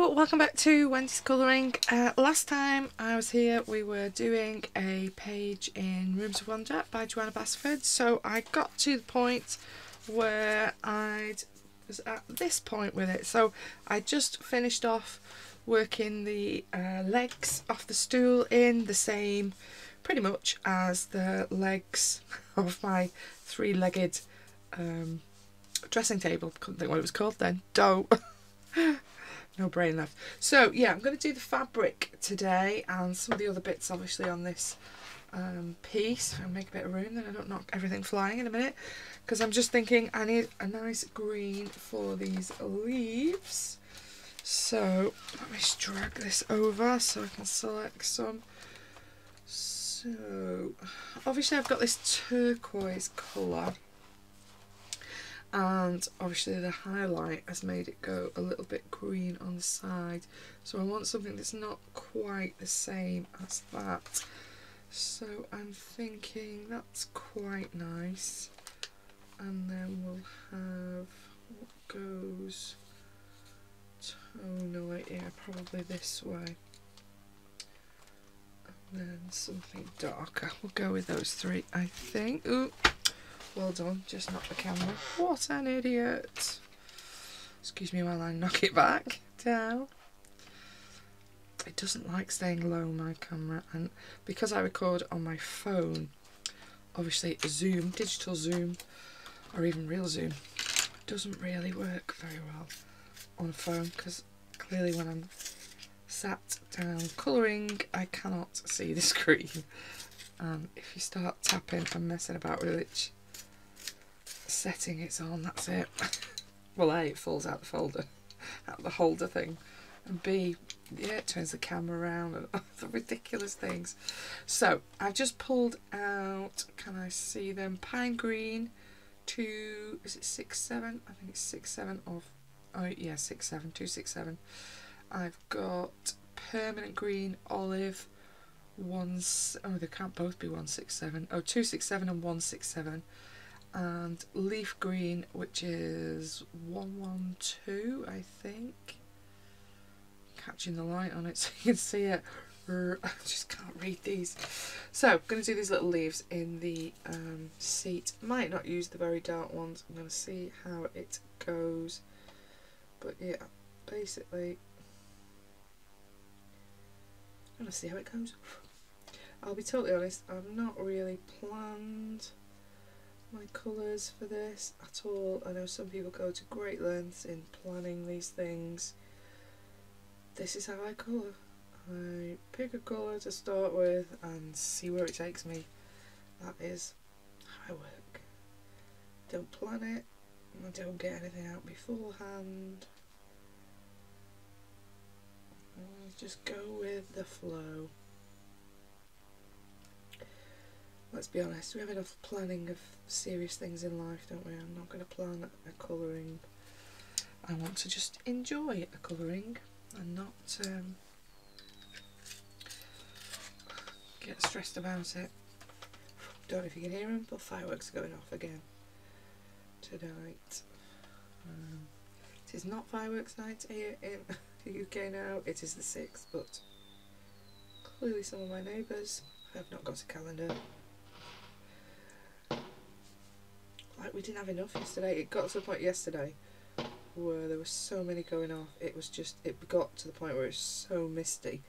Hello, welcome back to Wendy's Colouring. Last time I was here we were doing a page in Rooms of Wonder by Joanna Basford, so I got to the point where I was at this point with it. So I just finished off working the legs off the stool in the same pretty much as the legs of my three-legged dressing table. Couldn't think what it was called then. Dough. No brain left. So yeah, I'm going to do the fabric today and some of the other bits obviously on this piece. I'll make a bit of room, then I don't knock everything flying in a minute, because I'm just thinking I need a nice green for these leaves. So let me just drag this over so I can select some. So obviously I've got this turquoise colour, and obviously the highlight has made it go a little bit green on the side, so I want something that's not quite the same as that. So I'm thinking that's quite nice, and then we'll have what goes tonally here, probably this way, and then something darker. We'll go with those three, I think. Ooh. Well done, just knocked the camera. What an idiot. Excuse me while I knock it back down. It doesn't like staying low, my camera, and because I record on my phone, obviously zoom, digital zoom, or even real zoom, doesn't really work very well on a phone, because clearly when I'm sat down colouring I cannot see the screen, and if you start tapping and messing about with which setting it's on, that's it. Well, A, it falls out the folder, out the holder thing, and B, yeah, it turns the camera around and other ridiculous things. So I've just pulled out, can I see them, pine green to, is it 6-7? I think it's 6-7 of, oh yeah, 6-7, 267. I've got permanent green, olive, oh they can't both be 167, oh 267 and 167. And leaf green, which is 112, I think. Catching the light on it so you can see it. I just can't read these. So I'm going to do these little leaves in the seat. Might not use the very dark ones. I'm going to see how it goes. But yeah, basically, I'm going to see how it goes. I'll be totally honest, I've not really planned my colours for this at all. I know some people go to great lengths in planning these things. This is how I colour. I pick a colour to start with and see where it takes me. That is how I work. Don't plan it, I don't get anything out beforehand. I just go with the flow. Let's be honest, we have enough planning of serious things in life, don't we? I'm not going to plan a colouring. I want to just enjoy a colouring and not get stressed about it. Don't know if you can hear them, but fireworks are going off again tonight. It is not fireworks night here in the UK now, it is the 6th, but clearly some of my neighbours have not got a calendar. Like, we didn't have enough yesterday. It got to the point yesterday where there were so many going off. It was just, it got to the point where it's so misty.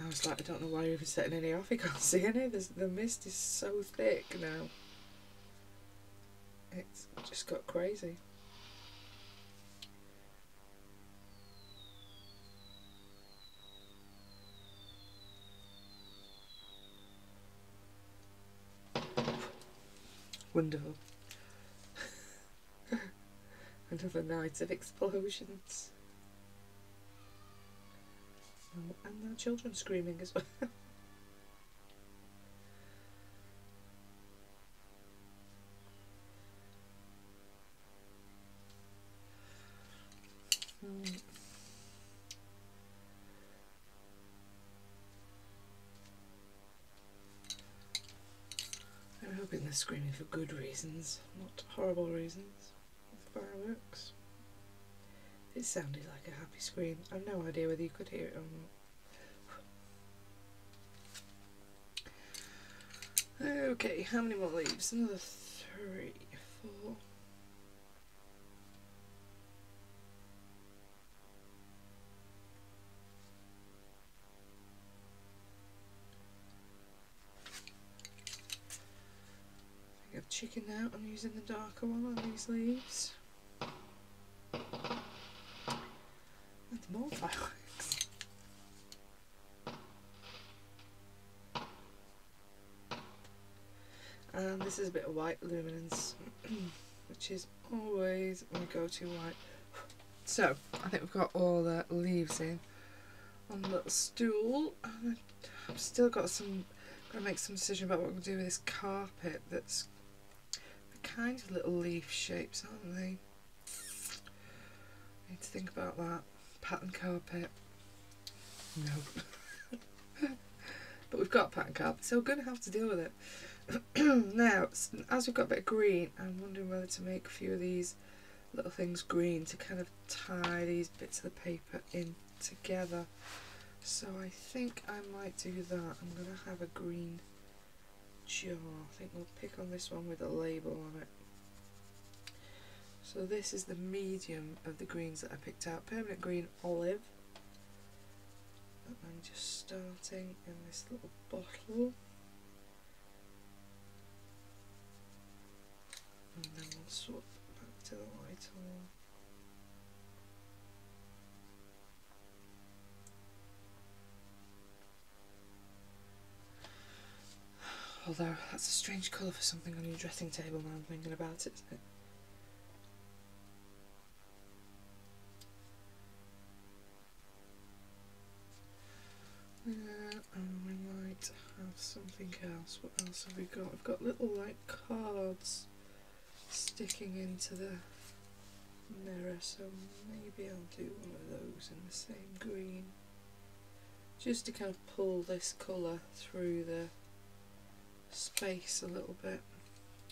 I was like, I don't know why you're even setting any off. You can't see any. The mist is so thick now. It's just got crazy. Wonderful. Another night of explosions. Oh, and there are children screaming as well. I'm hoping they're screaming for good reasons, not horrible reasons. Fireworks. It sounded like a happy scream. I've no idea whether you could hear it or not. Okay, how many more leaves? Another 3, 4. I think I've chickened out. I'm using the darker one on these leaves. And more fireworks. And this is a bit of white luminance, which is always my go-to white. So, I think we've got all the leaves in on the little stool. And I've still got some, got to make some decision about what I'm going to do with this carpet that's kind of little leaf shapes, aren't they? I need to think about that. Pattern carpet. No. But we've got pattern carpet, so we're going to have to deal with it. Now, as we've got a bit of green, I'm wondering whether to make a few of these little things green to kind of tie these bits of the paper in together. So I think I might do that. I'm going to have a green jar. I think we'll pick on this one with a label on it. So this is the medium of the greens that I picked out. Permanent green olive. And I'm just starting in this little bottle. And then we'll swap back to the light one. Although that's a strange colour for something on your dressing table now I'm thinking about it, isn't it? And we might have something else. What else have we got? We've got little like cards sticking into the mirror, so maybe I'll do one of those in the same green, just to kind of pull this colour through the space a little bit.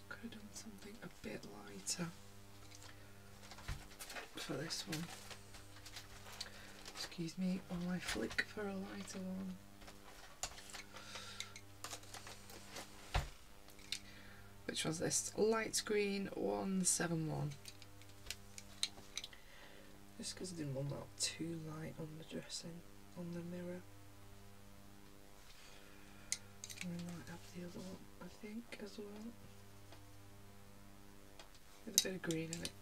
Could have done something a bit lighter for this one. Excuse me while I flick for a lighter one. Which was this? Light green 171. Just because I didn't want that too light on the dressing, on the mirror. And we might have the other one, I think, as well. With a bit of green in it.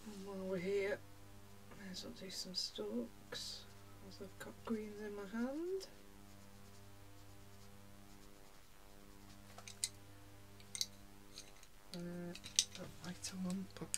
And while we're here, may as well do some stalks, as I've got greens in my hand. A lighter one, but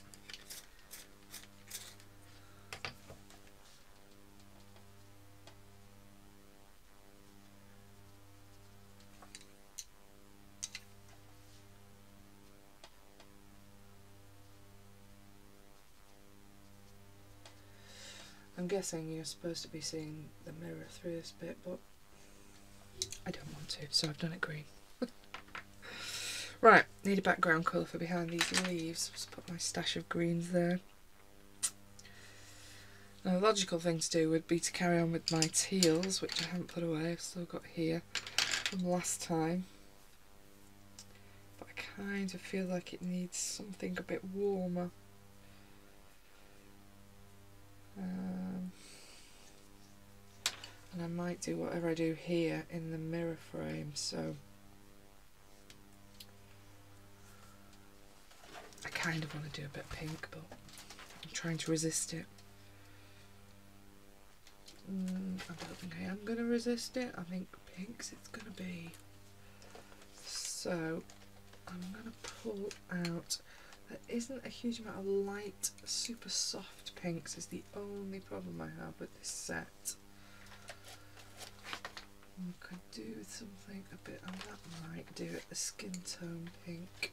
I'm guessing you're supposed to be seeing the mirror through this bit, but I don't want to, so I've done it green. Right, need a background colour for behind these leaves. Just put my stash of greens there. Now the logical thing to do would be to carry on with my teals, which I haven't put away, I've still got here from last time. But I kind of feel like it needs something a bit warmer. And I might do whatever I do here in the mirror frame, so I kind of want to do a bit pink, but I'm trying to resist it. I don't think I am going to resist it. I think pinks it's going to be. So I'm going to pull out. There isn't a huge amount of light, super soft pinks is the only problem I have with this set. I could do something a bit, and that might do it, a skin tone pink.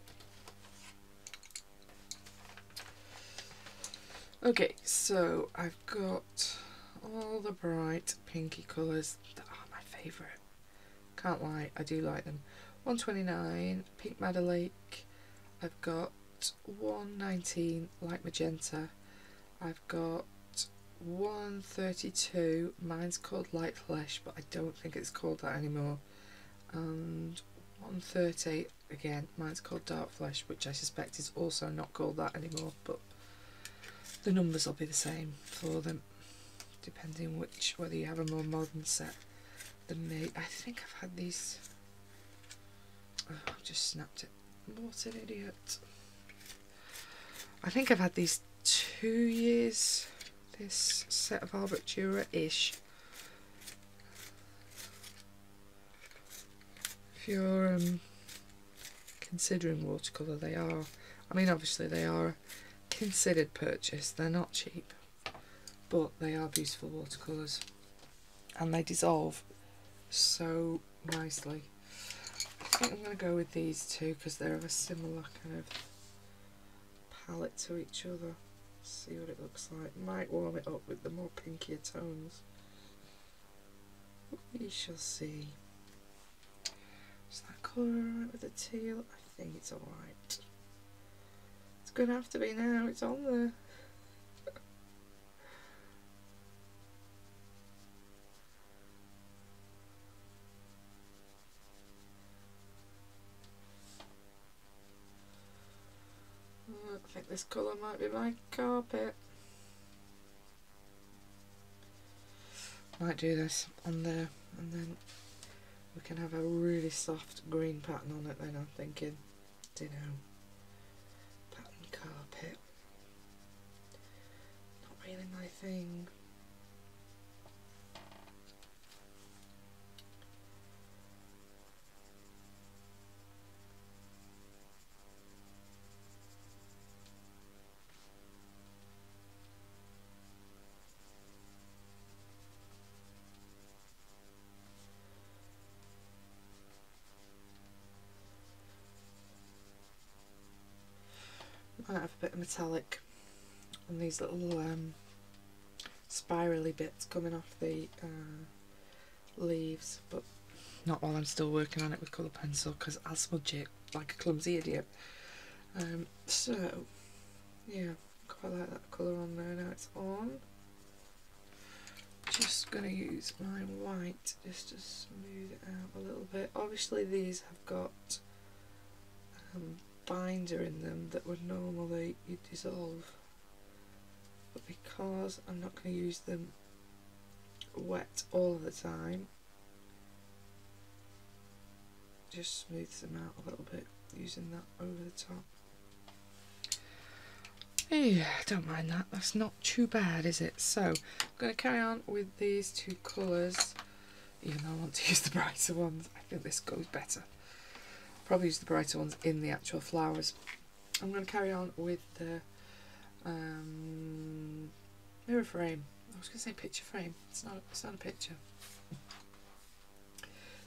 Okay, so I've got all the bright pinky colours that are my favourite. Can't lie, I do like them. 129, Pink Madder Lake, I've got 119 light magenta. I've got 132, mine's called light flesh, but I don't think it's called that anymore. And 130, again, mine's called dark flesh, which I suspect is also not called that anymore, but the numbers will be the same for them, depending whether you have a more modern set than me. I think I've had these... Oh, I've just snapped it. What an idiot. I think I've had these 2 years, this set of Albert Dürer-ish. If you're considering watercolour, they are, I mean obviously they are a considered purchase, they're not cheap, but they are beautiful watercolours and they dissolve so nicely. I think I'm going to go with these two because they're of a similar kind of palette to each other. See what it looks like. Might warm it up with the more pinkier tones. We shall see. Is that colour alright with the teal? I think it's alright. It's going to have to be now, it's on there. I think this colour might be my carpet. Might do this on there and then we can have a really soft green pattern on it then, I'm thinking. Ditto. Pattern carpet. Not really my thing. Might have a bit of metallic on these little spirally bits coming off the leaves, but not while I'm still working on it with colour pencil because I'll smudge it like a clumsy idiot. So yeah, quite like that colour on there. Now it's on. Just going to use my white just to smooth it out a little bit. Obviously these have got binder in them that would normally dissolve, but because I'm not going to use them wet all of the time, just smooths them out a little bit using that over the top. Yeah, don't mind that, that's not too bad, is it? So I'm going to carry on with these two colours, even though I want to use the brighter ones. I think this goes better. Probably use the brighter ones in the actual flowers. I'm going to carry on with the mirror frame. I was going to say picture frame. It's not a picture.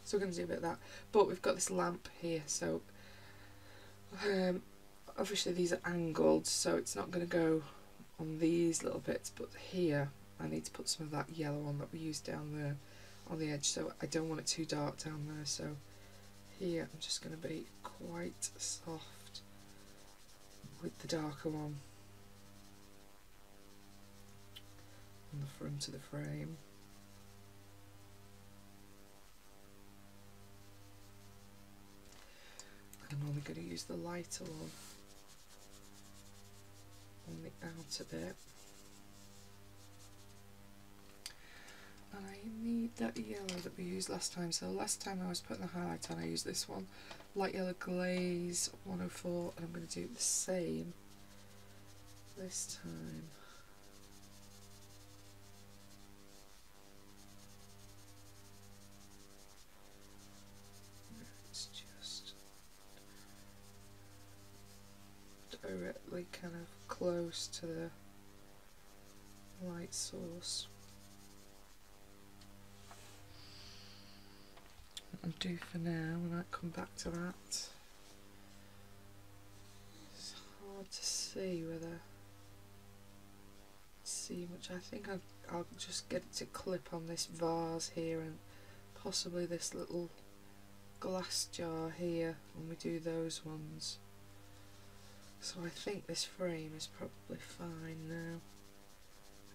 So we're going to do a bit of that. But we've got this lamp here, so obviously these are angled, so it's not going to go on these little bits. But here, I need to put some of that yellow on that we used down there on the edge. So I don't want it too dark down there. So here I'm just going to be quite soft with the darker one on the front of the frame. I'm only going to use the lighter one on the outer bit. And I need that yellow that we used last time. So last time I was putting the highlight on, I used this one, Light Yellow Glaze 104, and I'm going to do the same this time. It's just directly kind of close to the light source. I'll do for now, and I'll come back to that. It's hard to see much. I think I'll just get it to clip on this vase here and possibly this little glass jar here when we do those ones. So I think this frame is probably fine now.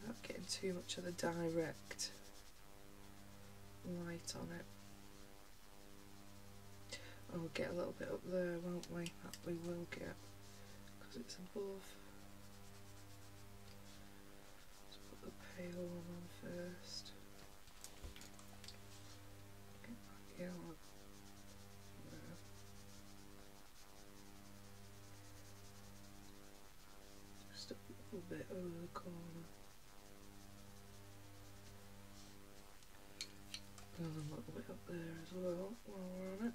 Not getting too much of the direct light on it. Oh, we'll get a little bit up there, won't we? That we will get, because it's above. Let's put the pale one on first. Get that yellow there. Just a little bit over the corner. And a little bit up there as well while we're on it.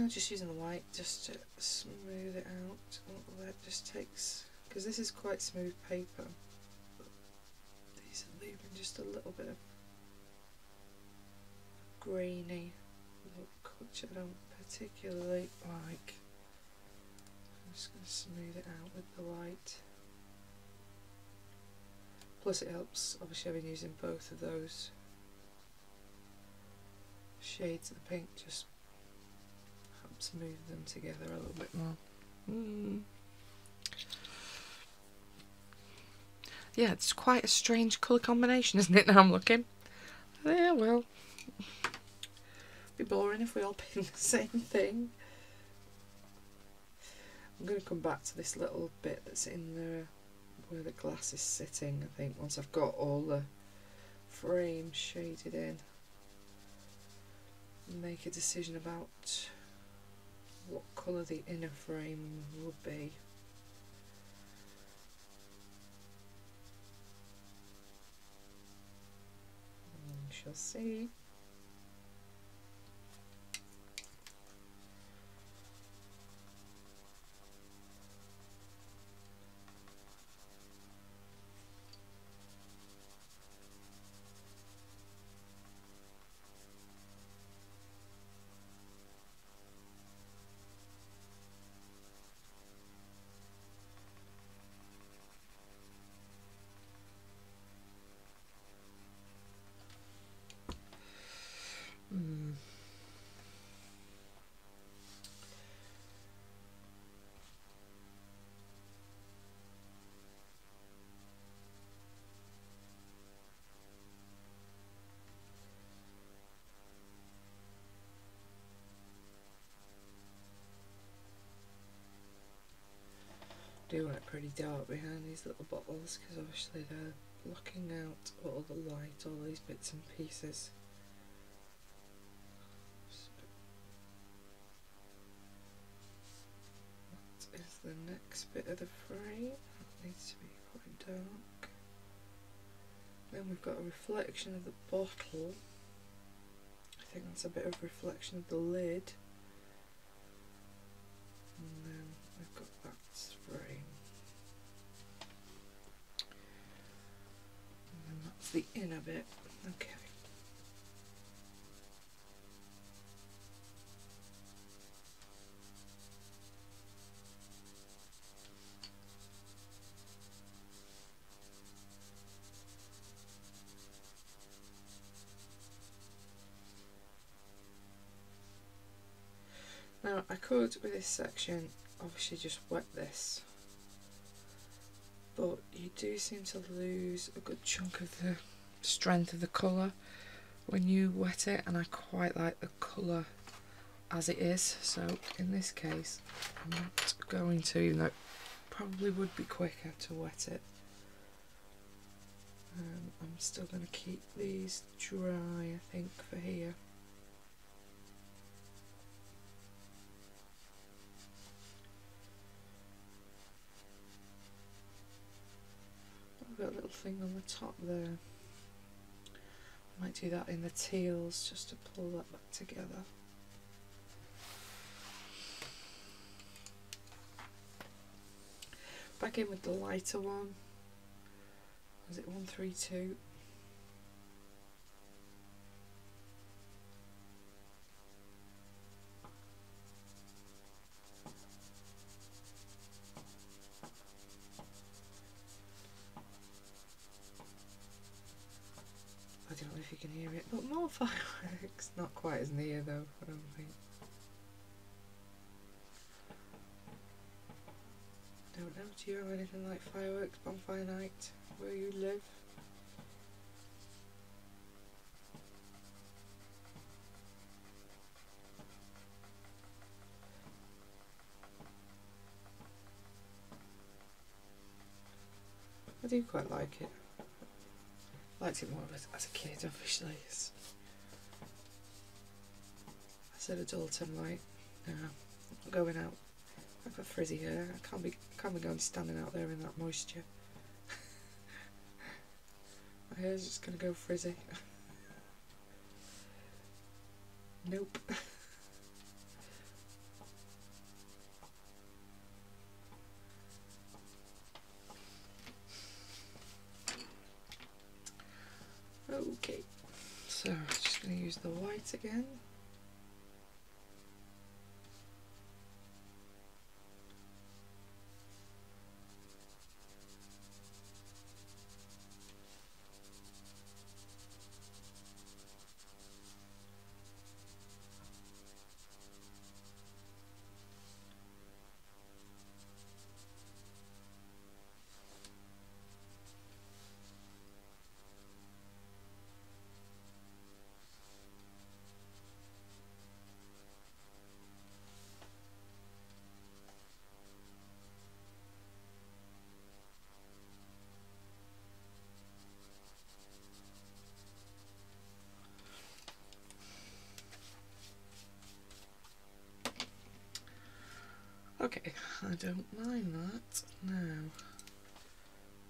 Just using the white just to smooth it out. That just takes, because this is quite smooth paper, but these are leaving just a little bit of grainy look, which I don't particularly like. I'm just going to smooth it out with the white. Plus it helps, obviously I've been using both of those shades of the pink, just helps move them together a little bit more. Yeah, it's quite a strange colour combination, isn't it, now I'm looking? Yeah, well, it'd be boring if we all picked the same thing. I'm going to come back to this little bit that's in there where the glass is sitting, I think, once I've got all the frames shaded in. And make a decision about what colour the inner frame will be. We shall see. Do want it pretty dark behind these little bottles, because obviously they're blocking out all the light, all these bits and pieces. That is the next bit of the frame. That needs to be quite dark. Then we've got a reflection of the bottle. I think that's a bit of reflection of the lid. And then we've got that frame. And then that's the inner bit. Okay. Now I could, with this section, obviously just wet this, but you do seem to lose a good chunk of the strength of the colour when you wet it, and I quite like the colour as it is, so in this case I'm not going to, even though it probably would be quicker to wet it. I'm still going to keep these dry, I think, for here. I've got a little thing on the top there. I might do that in the teals just to pull that back together. Back in with the lighter one. Was it 132? I don't know if you can hear it, but more fireworks. Not quite as near though, I don't think. Don't know, do you have anything like fireworks, bonfire night, where you live? I do quite like it. Liked it more as a kid, obviously. I said adult, I'm like, no, I'm not going out. I've got frizzy hair. I can't be going standing out there in that moisture. My hair's just gonna go frizzy. Nope. Okay, so just going to use the white again. Okay, I don't mind that. Now,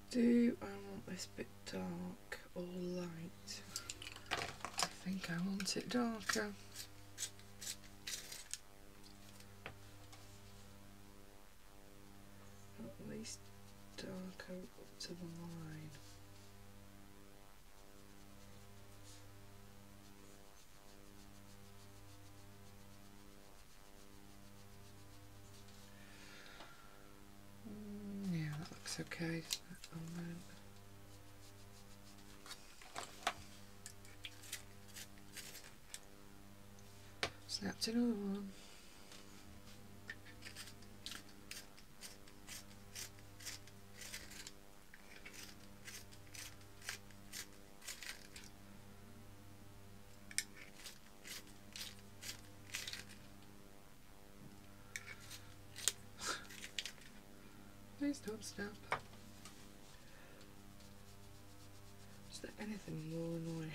do I want this bit dark or light? I think I want it darker. At least darker up to the line. Yeah, that looks okay. And then snapped another one. Please don't snap. Is there anything more annoying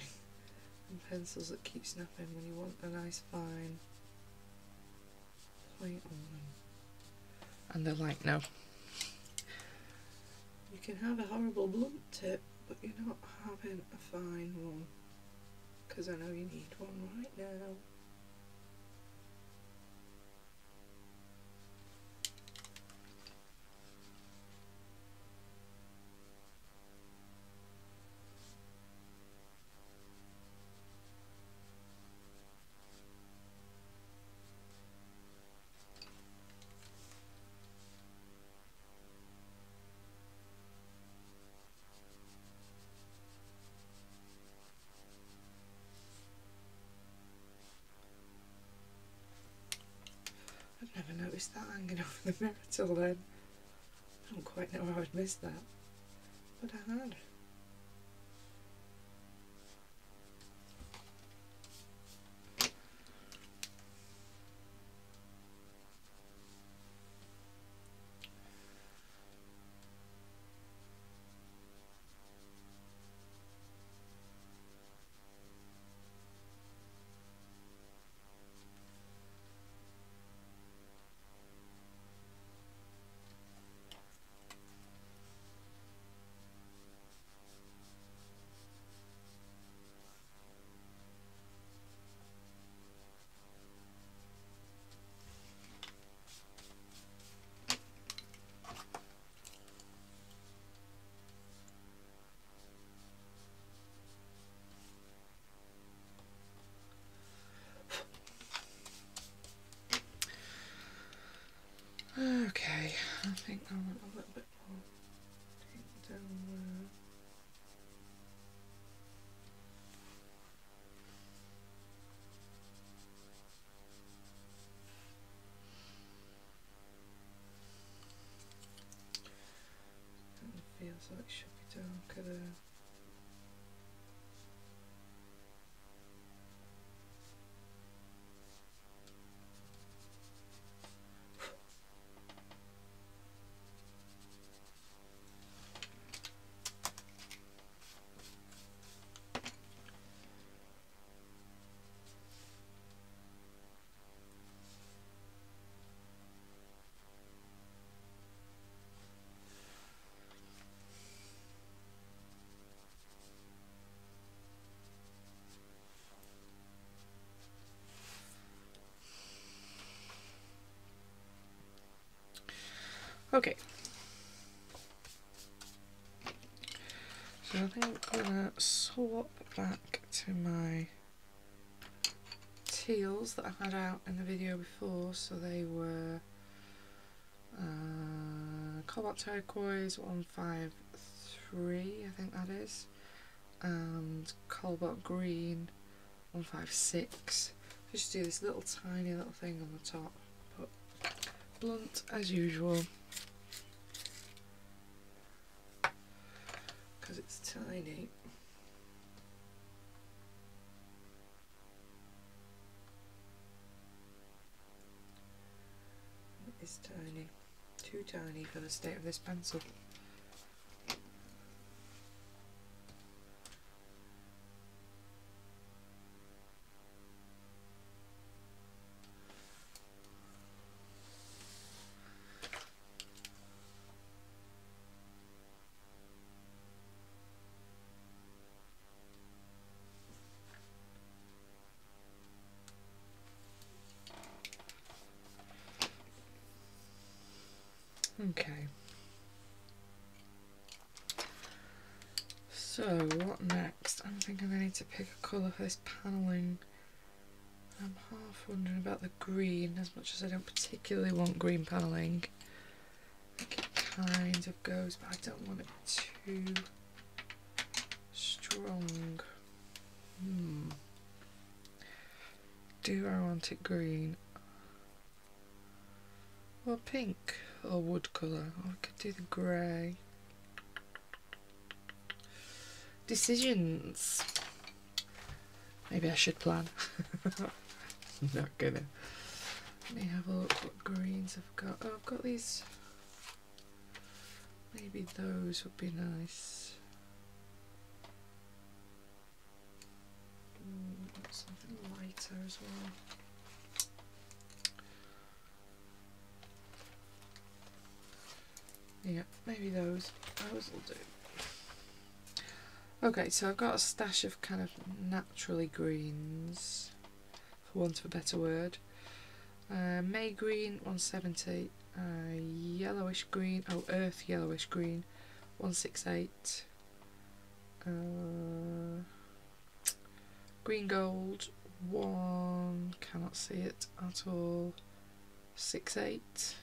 than pencils that keep snapping when you want a nice fine point on them? And they're like, no. You can have a horrible blunt tip, but you're not having a fine one, because I know you need one right now. I've never noticed that hanging over the mirror till then. I don't quite know how I'd missed that, but I had. Okay, I think I want a little bit more pink down there. It feels like it should be darker there. Okay, so I think I'm gonna swap back to my teals that I had out in the video before. So they were cobalt turquoise 153, I think that is, and cobalt green 156. Just do this little tiny little thing on the top, but blunt as usual, because it's tiny. It is tiny, too tiny for the state of this pencil. Okay, so what next? I'm thinking I need to pick a colour for this panelling. I'm half wondering about the green, as much as I don't particularly want green panelling. I think it kind of goes, but I don't want it too strong. Do I want it green? Or pink? Or wood colour? Or I could do the grey. Decisions. Maybe I should plan. Not gonna. Let me have a look what greens I've got. Oh, I've got these. Maybe those would be nice. Something lighter as well. Yeah, maybe those will do. Okay, so I've got a stash of kind of naturally greens, for want of a better word. May green 170, yellowish green, oh earth yellowish green 168, green gold cannot see it at all, 68,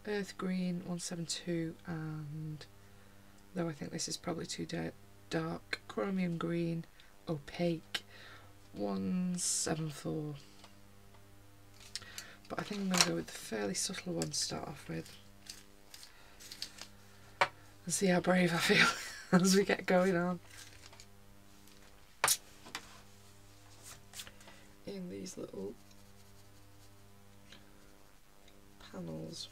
earth green 172, and though I think this is probably too dark, chromium green opaque 174. But I think I'm going to go with the fairly subtle one to start off with and see how brave I feel as we get going on in these little panels.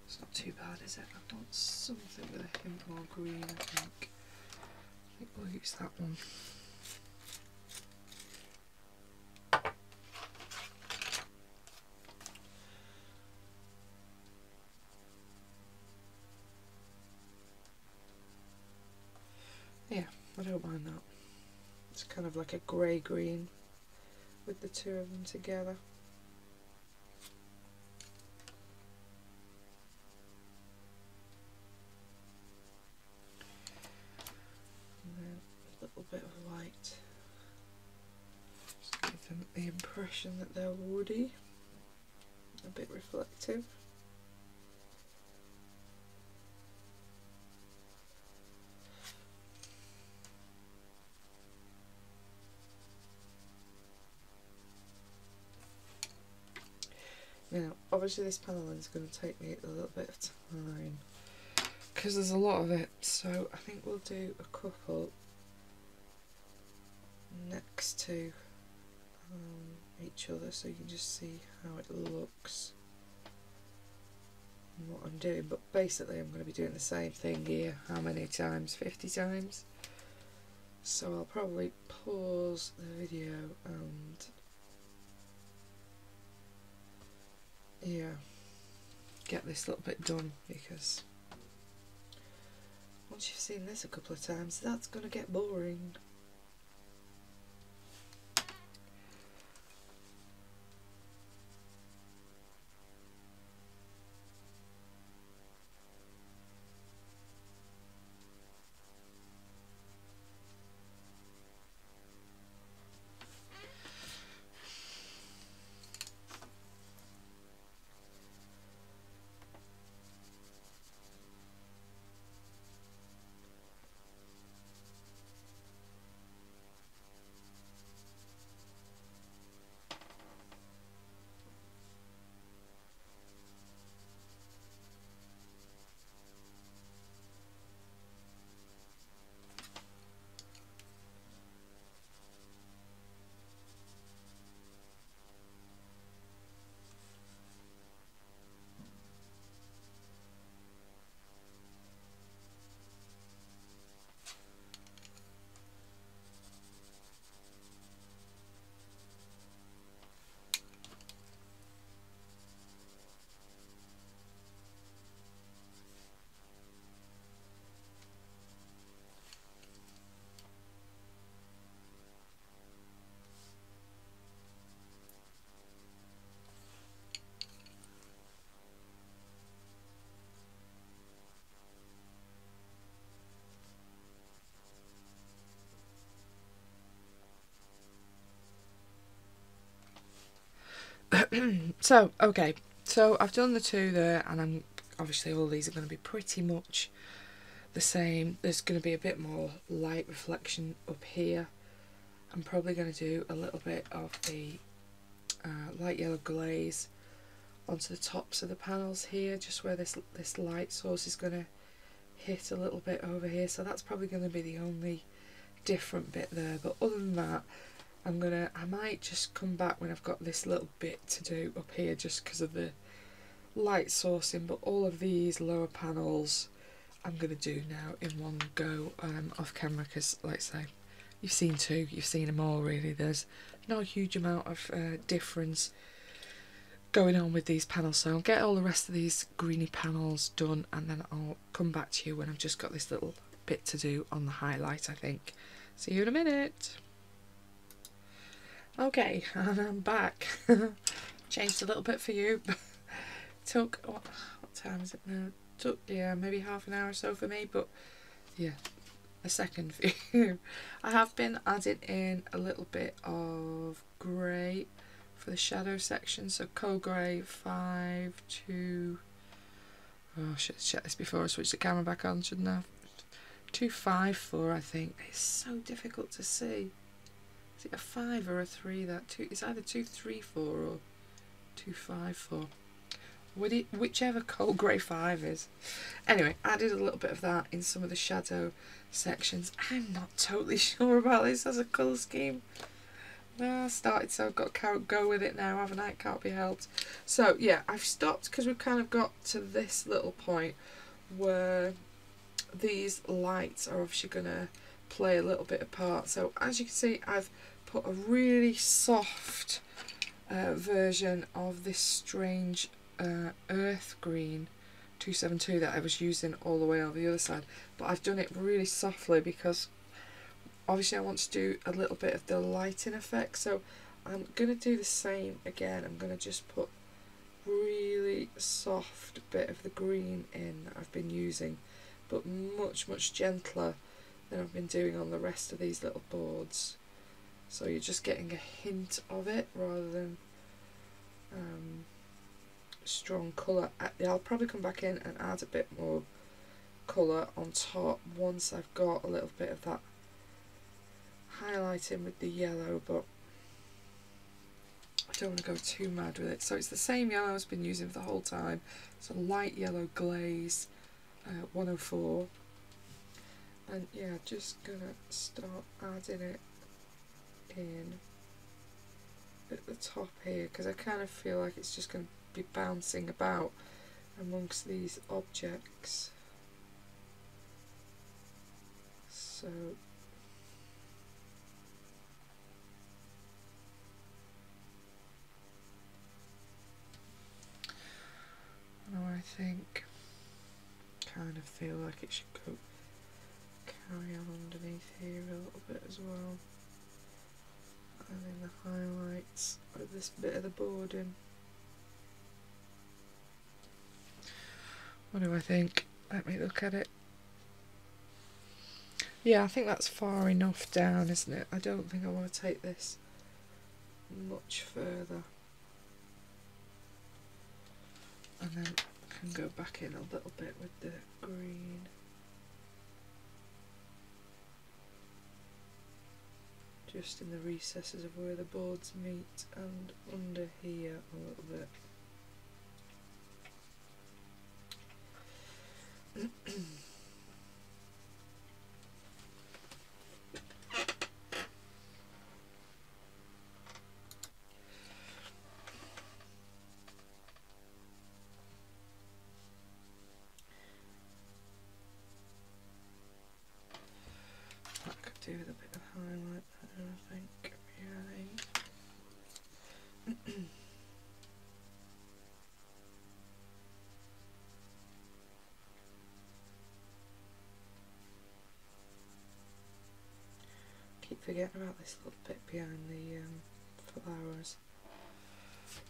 It's not too bad, is it? I've done something with a hint more green, I think. I think we'll use that one. Yeah, I don't mind that. It's kind of like a grey green with the two of them together. And then a little bit of white. Just give them the impression that they're woody, a bit reflective. Now, obviously this paneling is going to take me a little bit of time because there's a lot of it, so I think we'll do a couple next to each other so you can just see how it looks and what I'm doing. But basically I'm going to be doing the same thing here, how many times? 50 times. So I'll probably pause the video and yeah, get this little bit done, because once you've seen this a couple of times, that's going to get boring. So, okay, so I've done the two there, and I'm obviously all these are going to be pretty much the same. There's going to be a bit more light reflection up here. I'm probably going to do a little bit of the light yellow glaze onto the tops of the panels here, just where this light source is going to hit a little bit over here. So that's probably going to be the only different bit there. But other than that, I might just come back when I've got this little bit to do up here, just because of the light sourcing. But all of these lower panels I'm going to do now in one go off camera, because like I say, you've seen two, you've seen them all really. There's not a huge amount of difference going on with these panels. So I'll get all the rest of these greeny panels done, and then I'll come back to you when I've just got this little bit to do on the highlight, I think. See you in a minute. Okay, and I'm back. Changed a little bit for you. Took, what time is it now? Took, yeah, maybe half an hour or so for me, but yeah, a second for you. I have been adding in a little bit of grey for the shadow section, so coal grey 5 to, oh, I should have checked this before I switched the camera back on, shouldn't I? 254, I think. It's so difficult to see. Is it a 5 or a 3? It's either 234 or 254. Whichever coal grey 5 is. Anyway, added a little bit of that in some of the shadow sections. I'm not totally sure about this as a colour scheme. Well, I started, so I've got to go with it now, haven't I? It can't be helped. So yeah, I've stopped because we've kind of got to this little point where these lights are obviously going to play a little bit of part. So as you can see, I've put a really soft version of this strange earth green 272 that I was using all the way over the other side, but I've done it really softly because obviously I want to do a little bit of the lighting effect. So I'm going to do the same again. I'm going to just put really soft bit of the green in that I've been using, but much gentler than I've been doing on the rest of these little boards. So you're just getting a hint of it rather than strong colour. I'll probably come back in and add a bit more colour on top once I've got a little bit of that highlighting with the yellow, but I don't want to go too mad with it. So it's the same yellow I've been using for the whole time. So light yellow glaze 104, and yeah, just gonna start adding it in at the top here because I kind of feel like it's just going to be bouncing about amongst these objects. So I think kind of feel like it should go carry on underneath here a little bit as well, and in the highlights of this bit of the boarding. What do I think? Let me look at it. Yeah, I think that's far enough down, isn't it? I don't think I want to take this much further. And then I can go back in a little bit with the green. Just in the recesses of where the boards meet and under here a little bit. I could do with a bit of highlight there, I think, really. Keep forgetting about this little bit behind the flowers.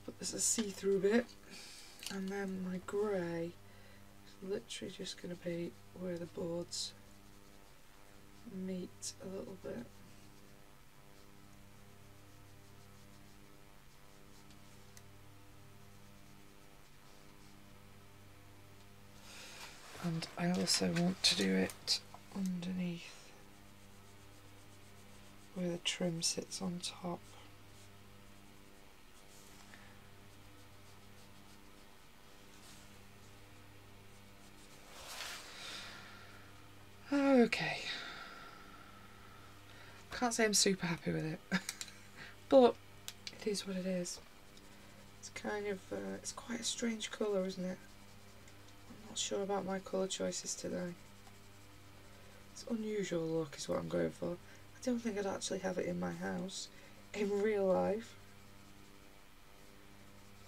But there's a see-through bit, and then my grey is literally just going to be where the boards meet a little bit. And I also want to do it underneath where the trim sits on top. Okay. Can't say I'm super happy with it, but it is what it is. It's kind of, it's quite a strange colour, isn't it? I'm not sure about my colour choices today. It's unusual look is what I'm going for. I don't think I'd actually have it in my house in real life,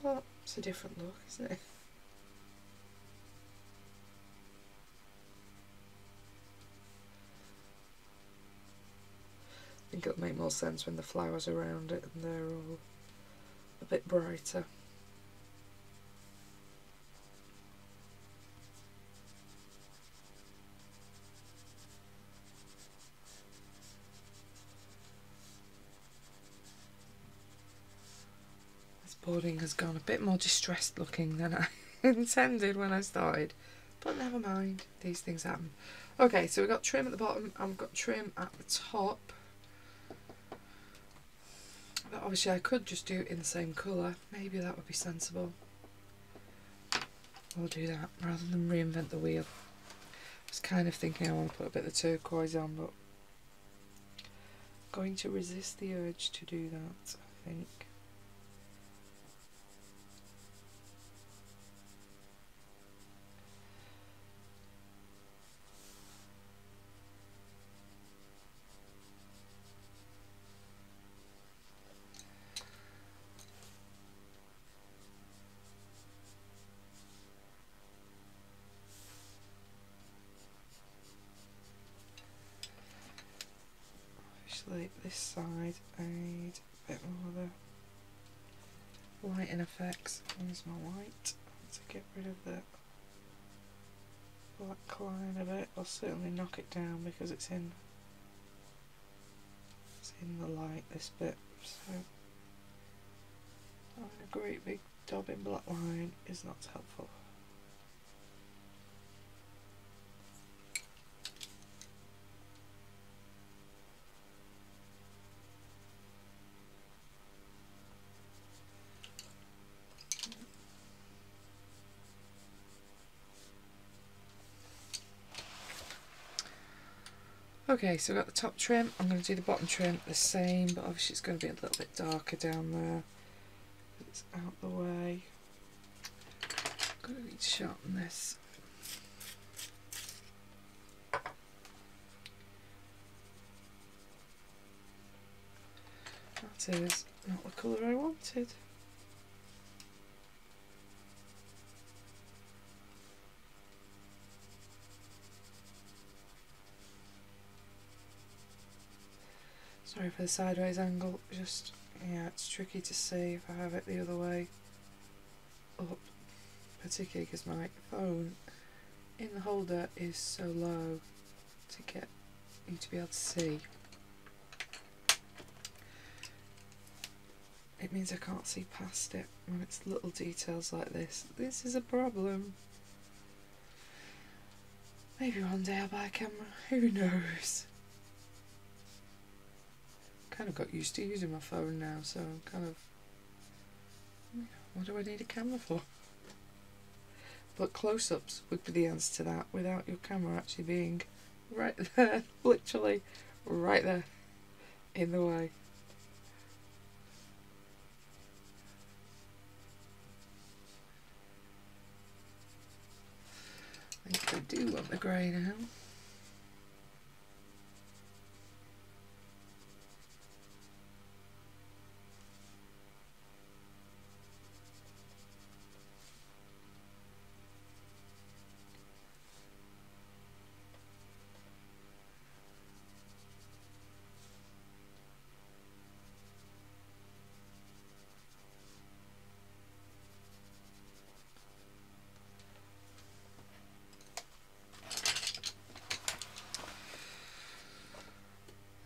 but It's a different look, isn't it? I think it'll make more sense when the flowers are around it and they're all a bit brighter. This boarding has gone a bit more distressed looking than I intended when I started, but never mind, these things happen. Okay, so we've got trim at the bottom and we've got trim at the top. But obviously I could just do it in the same colour. Maybe that would be sensible. I'll do that rather than reinvent the wheel. I was kind of thinking I want to put a bit of turquoise on, but I'm going to resist the urge to do that, I think. This side I need a bit more of the lighting effects. Where's my white? To get rid of the black line a bit. I'll certainly knock it down because it's in the light, this bit. So having a great big daubing black line is not helpful. Okay, so I've got the top trim. I'm going to do the bottom trim the same, but obviously it's going to be a little bit darker down there. It's out the way. I'm going to need to sharpen this. That is not the colour I wanted. Sorry for the sideways angle, just, yeah, it's tricky to see if I have it the other way up, particularly because my phone in the holder is so low to get you to be able to see. It means I can't see past it when it's little details like this. This is a problem. Maybe one day I'll buy a camera, who knows? Kind of got used to using my phone now, so I'm kind of, what do I need a camera for? But close-ups would be the answer to that, without your camera actually being right there, literally right there in the way. I think I do want the grey now.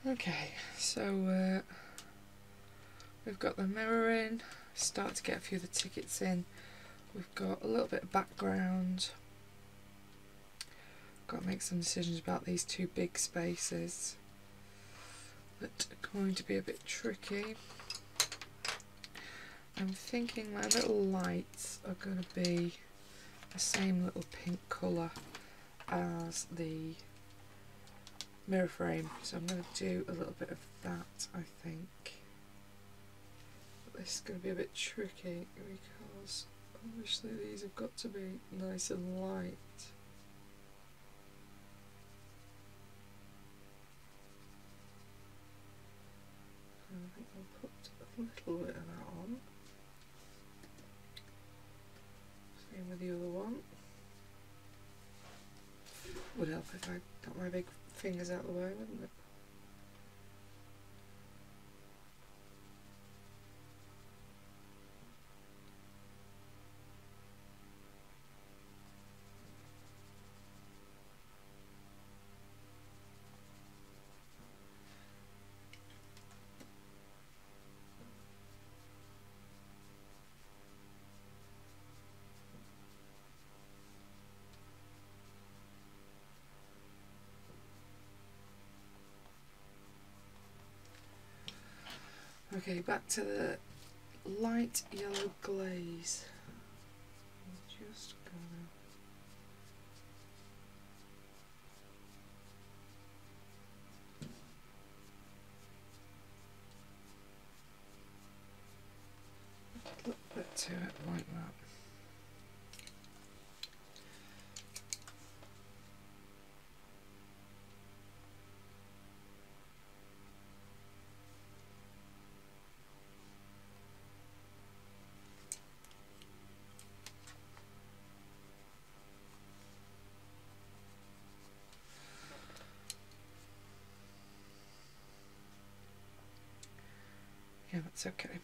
Okay, so we've got the mirror in, start to get a few of the tickets in, we've got a little bit of background, got to make some decisions about these two big spaces that are going to be a bit tricky. I'm thinking my little lights are going to be the same little pink colour as the mirror frame, so I'm going to do a little bit of that, I think. But this is going to be a bit tricky because obviously these have got to be nice and light. I think I'll put a little bit of that on. if I got my big fingers out of the way, wouldn't it? Okay, back to the light yellow glaze. I'm just gonna a little bit to it like that. Yeah, that's okay.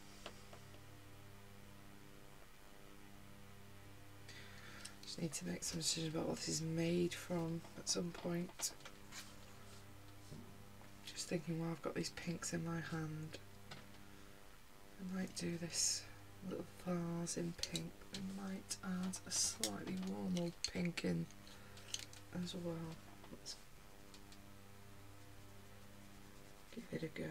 Just need to make some decision about what this is made from at some point. Just thinking while I've got these pinks in my hand, I might do this little vase in pink. I might add a slightly warmer pink in as well. Let's give it a go.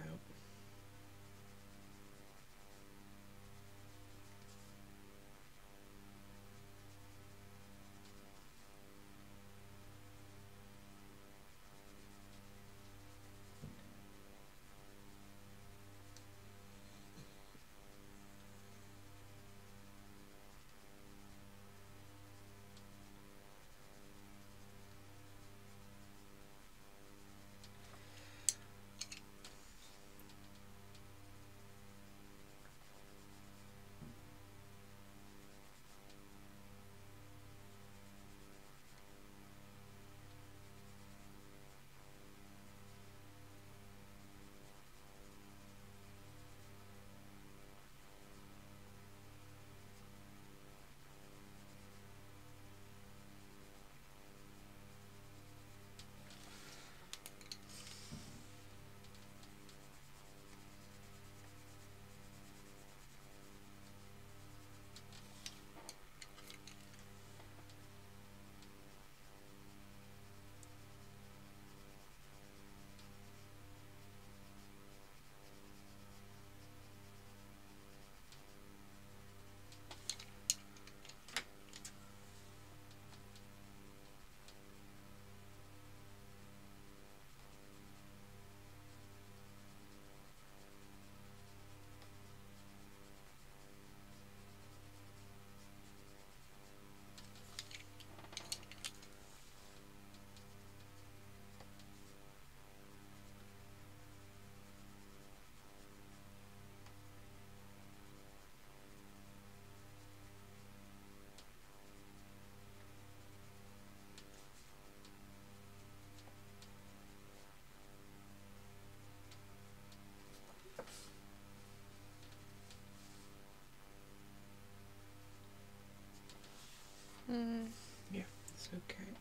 Yeah, it's okay.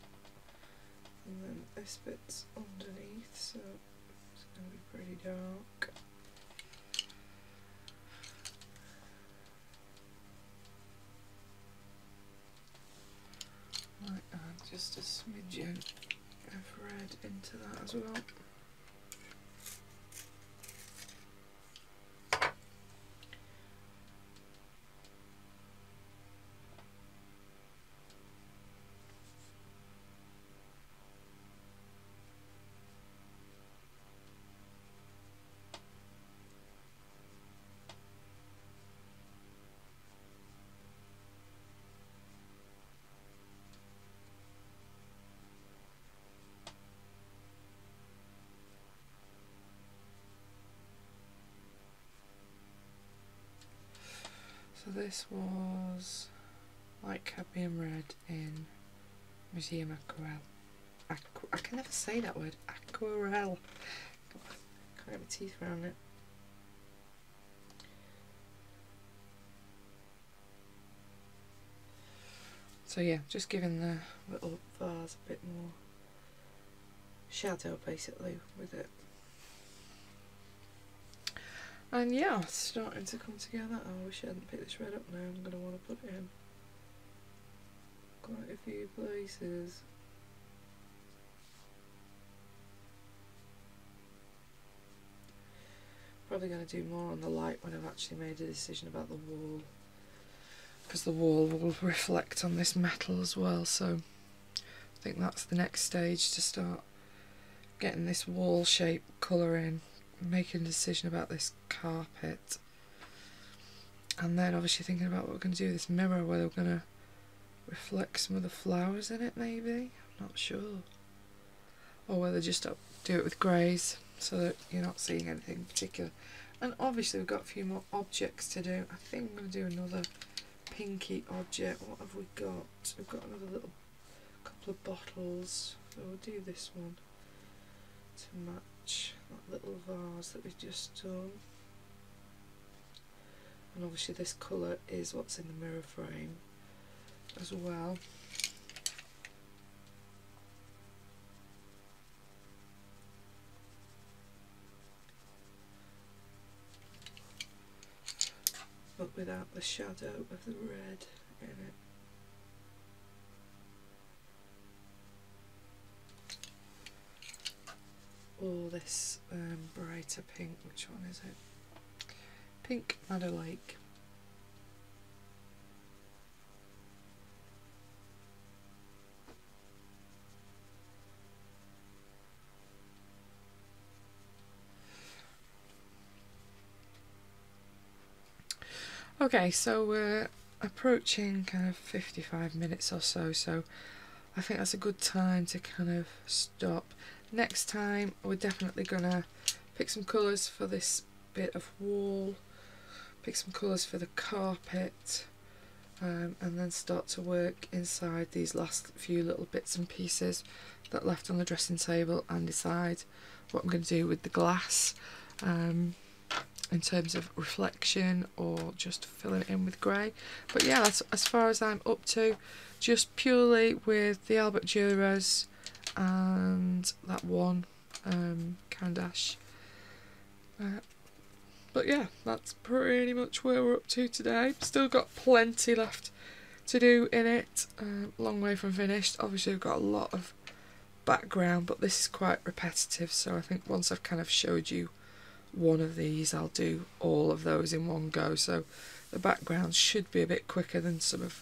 And then this bit's underneath, so it's going to be pretty dark. Might add just a smidgen of red into that as well. So this was light cadmium red in Museum Aquarelle. I can never say that word, aquarelle. Can't get my teeth around it. So yeah, just giving the little vase a bit more shadow basically with it. And yeah, it's starting to come together. I wish I hadn't picked this red up now. I'm going to want to put it in quite a few places. Probably going to do more on the light when I've actually made a decision about the wall, because the wall will reflect on this metal as well, so I think that's the next stage, to start getting this wall shape colour in, making a decision about this carpet, and then obviously thinking about what we're going to do with this mirror, whether we're going to reflect some of the flowers in it maybe, I'm not sure, or whether just do it with greys so that you're not seeing anything particular. And obviously we've got a few more objects to do. I think I'm going to do another pinky object. What have we got? We've got another little couple of bottles, so we'll do this one to match that little vase that we've just done. And obviously this colour is what's in the mirror frame as well. But without the shadow of the red in it. Or this brighter pink, which one is it? Pink Meadow Lake. Okay, so we're approaching kind of 55 minutes or so, so I think that's a good time to kind of stop. Next time we're definitely gonna pick some colours for this bit of wall, pick some colours for the carpet, and then start to work inside these last few little bits and pieces that are left on the dressing table, and decide what I'm going to do with the glass, in terms of reflection or just filling it in with grey. But yeah, that's as far as I'm up to, just purely with the Albert Duras and that one Candash. But yeah, that's pretty much where we're up to today. Still got plenty left to do in it, long way from finished. Obviously we've got a lot of background, but this is quite repetitive, so I think once I've kind of showed you one of these, I'll do all of those in one go, so the background should be a bit quicker than some of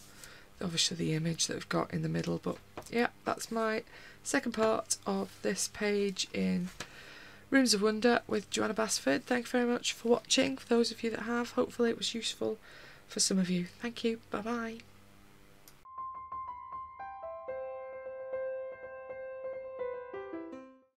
obviously the image that we've got in the middle. But yeah, that's my second part of this page in Rooms of Wonder with Joanna Basford. Thank you very much for watching. For those of you that have, hopefully it was useful for some of you. Thank you, bye bye.